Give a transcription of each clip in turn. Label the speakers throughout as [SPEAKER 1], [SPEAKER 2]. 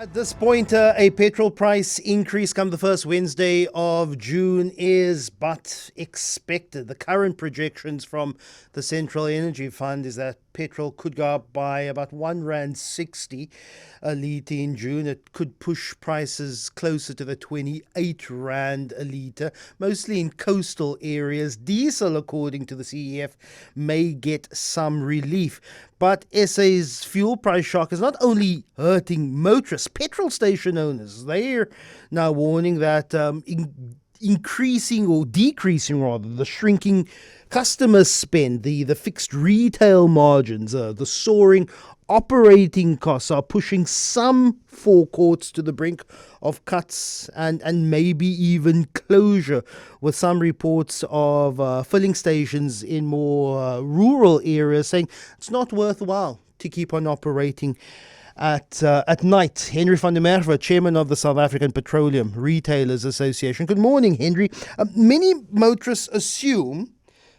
[SPEAKER 1] At this point, a petrol price increase come the first Wednesday of June is but expected. The current projections from the Central Energy Fund is that petrol could go up by about R1.60 a litre in June. It could push prices closer to the R28 a litre, mostly in coastal areas. Diesel, according to the CEF, may get some relief. But SA's fuel price shock is not only hurting motorists, petrol station owners. They're now warning that increasing or decreasing rather the shrinking customer spend, the fixed retail margins, the soaring operating costs are pushing some forecourts to the brink of cuts and maybe even closure, with some reports of filling stations in more rural areas saying it's not worthwhile to keep on operating at night. Henry van der Merwe, chairman of the South African Petroleum Retailers Association. Good morning, Henry. Many motorists assume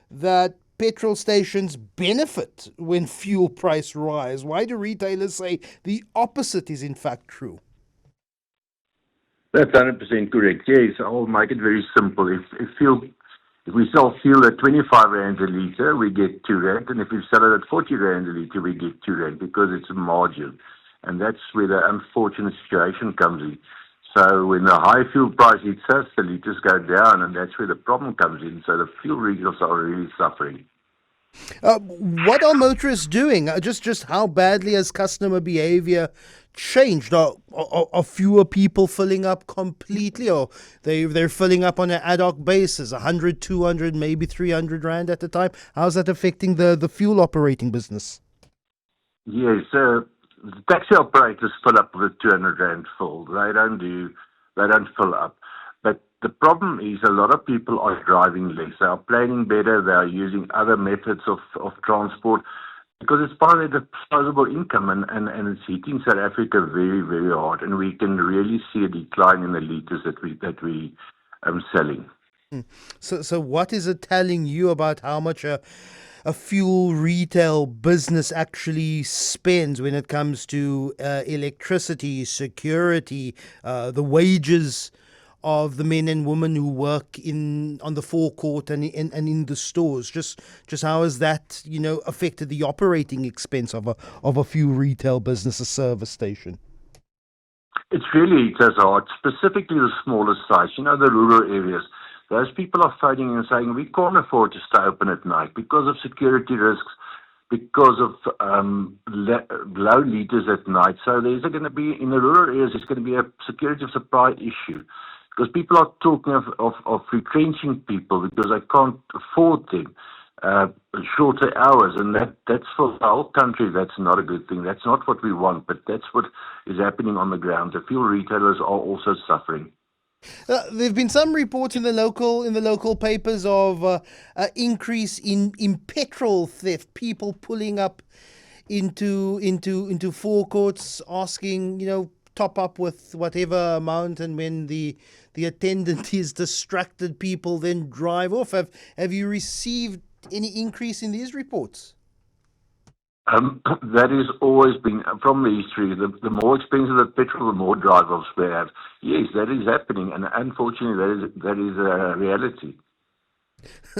[SPEAKER 1] that petrol stations benefit when fuel price rise. Why do retailers say the opposite is in fact true?
[SPEAKER 2] That's 100% correct. Yes, I'll make it very simple. If we sell fuel at 25 Rand a litre, we get 2 Rand. And if we sell it at 40 Rand a litre, we get 2 Rand because it's a margin. And that's where the unfortunate situation comes in. So when the high fuel price hits us, the litres go down, and that's where the problem comes in. So the fuel retailers are really suffering.
[SPEAKER 1] What are motorists doing? Just how badly has customer behavior changed? Are fewer people filling up completely, or they're filling up on an ad hoc basis, 100, 200, maybe 300 Rand at a time? How's that affecting the fuel operating business?
[SPEAKER 2] Yes, the taxi operators fill up with 200 Rand full. They don't fill up. But the problem is a lot of people are driving less. They are planning better. They are using other methods of transport because it's part of their disposable income, and it's hitting South Africa very, very hard. And we can really see a decline in the litres that we selling.
[SPEAKER 1] So what is it telling you about how much a fuel retail business actually spends when it comes to electricity, security, the wages of the men and women who work on the forecourt and in the stores? Just how has that affected the operating expense of a fuel retail business, a service station?
[SPEAKER 2] It's really hit us hard, specifically the smaller sites, the rural areas. Those people are phoning and saying, we can't afford to stay open at night because of security risks, because of low litres at night. So there's going to be, in the rural areas, there's going to be a security of supply issue because people are talking of retrenching people because they can't afford them, shorter hours. And that's for the whole country, that's not a good thing. That's not what we want, but that's what is happening on the ground. The fuel retailers are also suffering.
[SPEAKER 1] There have been some reports in the local papers of increase in petrol theft. People pulling up into forecourts, asking top up with whatever amount, and when the attendant is distracted, people then drive off. Have you received any increase in these reports?
[SPEAKER 2] That has always been from the history. The more expensive the petrol, the more drive-offs we have. Yes, that is happening, and unfortunately, that is a reality.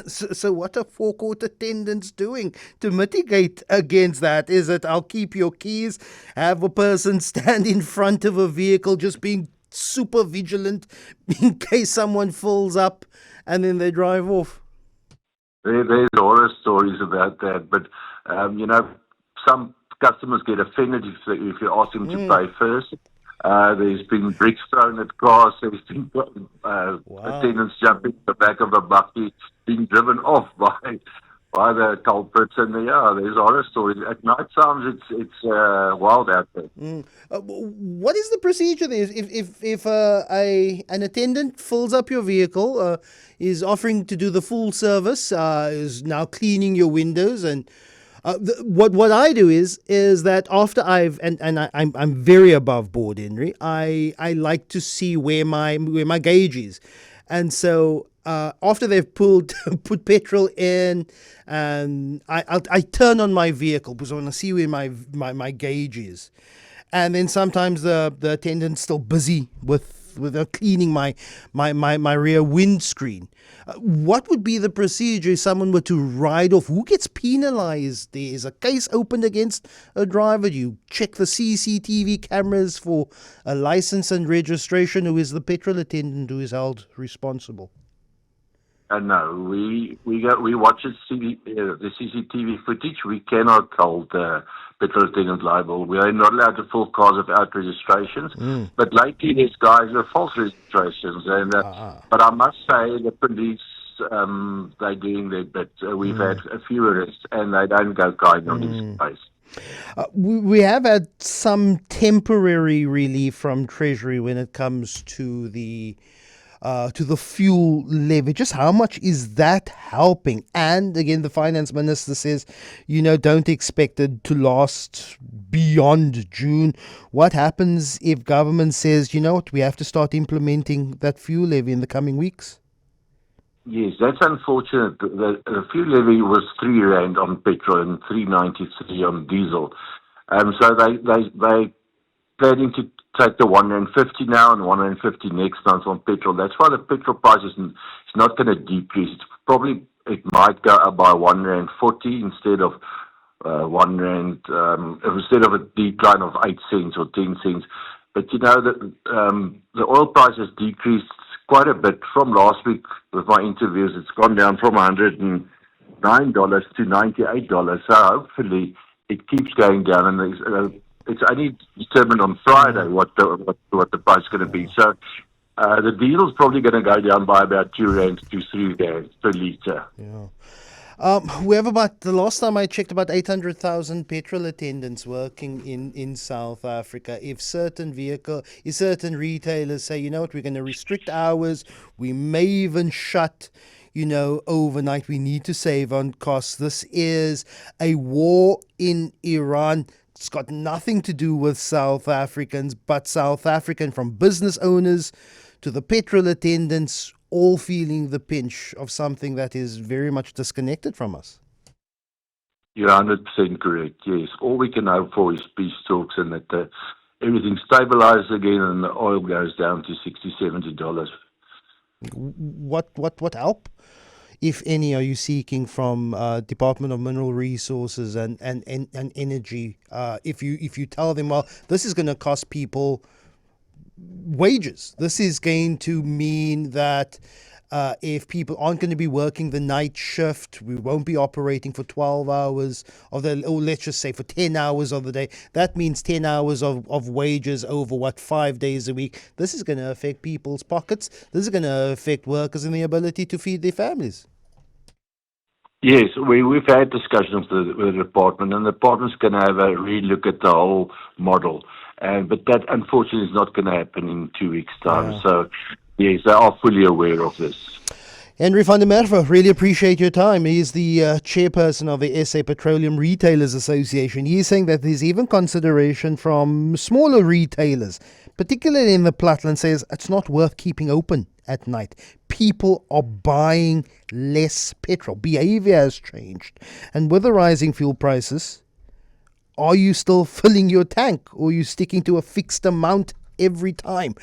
[SPEAKER 1] So what are forecourt attendants doing to mitigate against that? Is it, I'll keep your keys, have a person stand in front of a vehicle, just being super vigilant in case someone fills up and then they drive off?
[SPEAKER 2] There's horror stories about that, but some customers get offended if you ask them to pay first. There's been bricks thrown at cars. There's been attendants jumping in the back of a bakkie, being driven off by the culprits. And there's horror stories. At night times, it's wild out there.
[SPEAKER 1] What is the procedure there? If an attendant fills up your vehicle, is offering to do the full service, is now cleaning your windows, and what I do is that after I'm very above board, Henry. I like to see where my gauge is, and so after they've put petrol in, and I turn on my vehicle because I want to see where my gauge is. And then sometimes the attendant's still busy with cleaning my rear windscreen. What would be the procedure if someone were to ride off? Who gets penalized? There is a case opened against a driver. You check the CCTV cameras for a license and registration. Who is the petrol attendant who is held responsible?
[SPEAKER 2] No, we watch the CCTV footage. We cannot hold the petrol attendant liable. We are not allowed to full cars without registrations. But lately, these guys are false registrations. And but I must say, the police they're doing their bit. We've had a few arrests, and they don't go kind on these guys.
[SPEAKER 1] We have had some temporary relief from Treasury when it comes to the fuel levy. Just how much is that helping? And again, the finance minister says, don't expect it to last beyond June. What happens if government says, we have to start implementing that fuel levy in the coming weeks?
[SPEAKER 2] Yes, that's unfortunate. The fuel levy was R3 on petrol and $3.93 on diesel. So they planning to take the R1.50 now and R1.50 next month on petrol. That's why the petrol price is not going to decrease. It might go up by R1.40 instead of instead of a decline of 8 cents or 10 cents. But the oil price has decreased quite a bit from last week with my interviews. It's gone down from $109 to $98. So hopefully it keeps going down, and it's only determined on Friday what the price is going to be. So the diesel's probably going to go down by about R2 to R3 per litre.
[SPEAKER 1] Yeah. We have the last time I checked, about 800,000 petrol attendants working in South Africa. If certain retailers say, we're going to restrict hours, we may even shut, overnight, we need to save on costs. This is a war in Iran. It's got nothing to do with South Africans, but South African, from business owners to the petrol attendants, all feeling the pinch of something that is very much disconnected from us.
[SPEAKER 2] You're 100% correct, yes. All we can hope for is peace talks and that everything stabilizes again and the oil goes down to $60, $70.
[SPEAKER 1] What help, if any, are you seeking from Department of Mineral Resources and Energy? If you tell them, well, this is going to cost people wages. This is going to mean that if people aren't going to be working the night shift, we won't be operating for 12 hours or let's just say for 10 hours of the day. That means 10 hours of wages over 5 days a week. This is going to affect people's pockets. This is going to affect workers and the ability to feed their families.
[SPEAKER 2] Yes, we've had discussions with the department, and the department's going to have a relook at the whole model. But that, unfortunately, is not going to happen in 2 weeks' time. Yeah. So, yes, they are fully aware of this.
[SPEAKER 1] Henry van der Merwe, really appreciate your time. He is the chairperson of the SA Petroleum Retailers Association. He is saying that there's even consideration from smaller retailers, particularly in the Platland, says it's not worth keeping open at night. People are buying less petrol. Behavior has changed. And with the rising fuel prices, are you still filling your tank, or are you sticking to a fixed amount every time?